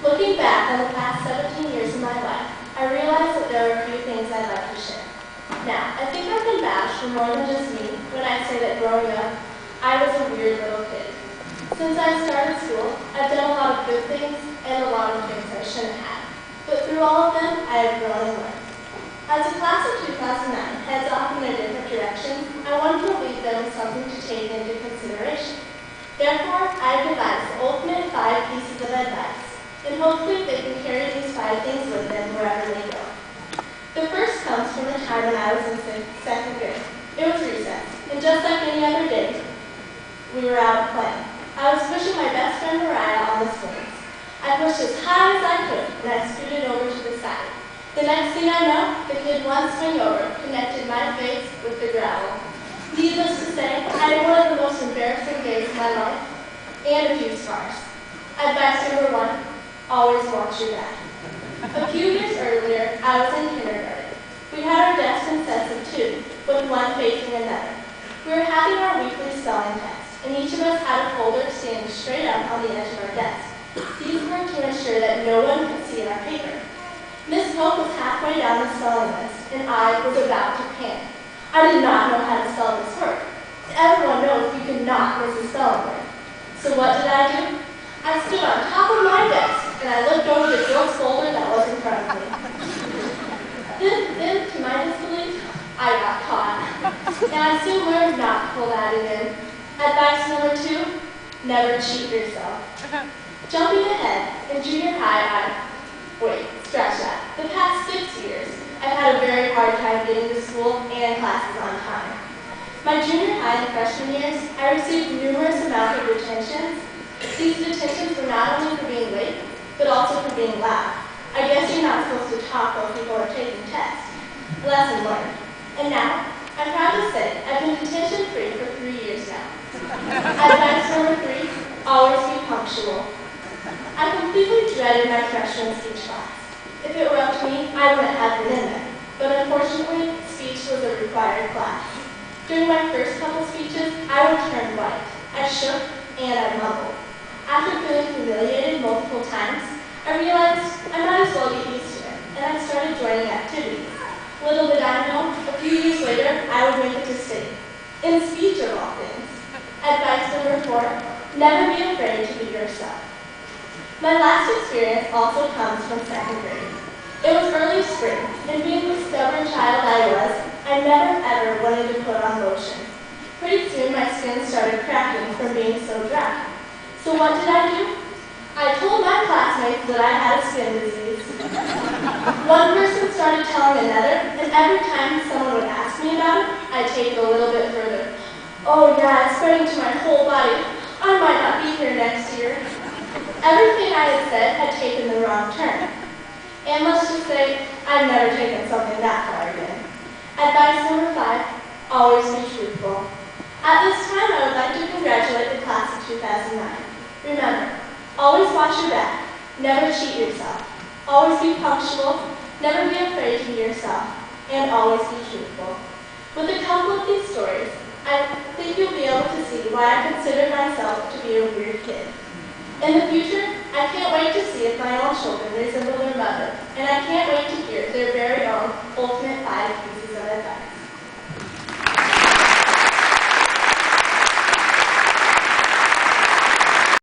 Looking back on the past 17 years of my life, I realized that there are a few things I'd like to share. Now, I think I can vouch for more than just me when I say that growing up, I was a weird little kid. Since I started school, I've done a lot of good things and a lot of things I shouldn't have. But through all of them, I have grown and learned. As the class of 2009 heads off in their different directions, I wanted to leave them with something to take into consideration. Therefore, I have devised the ultimate 5 pieces of advice, and hopefully they can carry these 5 things with them wherever they go. The first comes from the time when I was in 2nd grade. It was recess, and just like any other day, we were out playing. I was pushing my best friend Mariah on the swings. I pushed as high as I could, and I scooted over to the side. The next thing I know, the kid one swing over connected my face with the gravel. Needless to say, I had one of the most embarrassing days of my life, and a few scars. Advice number 1, always watch your back. A few years earlier, I was in kindergarten. We had our desks in sets of 2, with one facing another. We were having our weekly spelling test, and each of us had a folder standing straight up on the edge of our desk. These were to ensure that no one could see our paper. Miss Pope was halfway down the spelling list, and I was about to panic. I did not know how to spell this word. Everyone knows you cannot miss a spelling word. So what did I do? I stood on top of my desk, and I looked over the girl's folder that was in front of me. Then, to my disbelief, I got caught. And I soon learned not to pull that again. Advice number 2, never cheat yourself. Jumping ahead, in junior high, scratch that. The past 6 years, I've had a very hard time getting to school and classes on time. My junior high and freshman years, I received numerous amounts of detentions. These detentions were not only for being late, but also for being loud. I guess you're not supposed to talk while people are taking tests. Lesson learned. And now, I'm proud to say I've been detention-free for 3 years now. Advice number 3, always be punctual. I completely dreaded my freshman speech class. If it were up to me, I wouldn't have been in there. But unfortunately, speech was a required class. During my first couple speeches, I would turn white. I shook and I mumbled. After feeling humiliated multiple times, I realized I might as well get used to it, and I started joining activities. Little did I know, a few years later, I would make it to state. In speech of all things. Advice number 4, never be afraid to be yourself. My last experience also comes from 2nd grade. It was early spring, and being the stubborn child I was, I never ever wanted to put on lotion. Pretty soon my skin started cracking from being so dry. So what did I do? I told my classmates that I had a skin disease. One person started telling another, and every time someone would ask me about it, I'd take it a little bit further. Oh yeah, it's spreading to my whole body. I might not be here next year. Everything I had said had taken the wrong turn. And let's just say, I've never taken something that far again. Advice number 5, always be truthful. At this time, I would like to congratulate the class of 2009. Remember, always watch your back, never cheat yourself, always be punctual, never be afraid to be yourself, and always be truthful. With a couple of these stories, I think you'll be able to see why I consider myself to be a weird kid. In the future, I can't wait to see if my own children resemble their mother, and I can't wait to hear their very own ultimate 5 pieces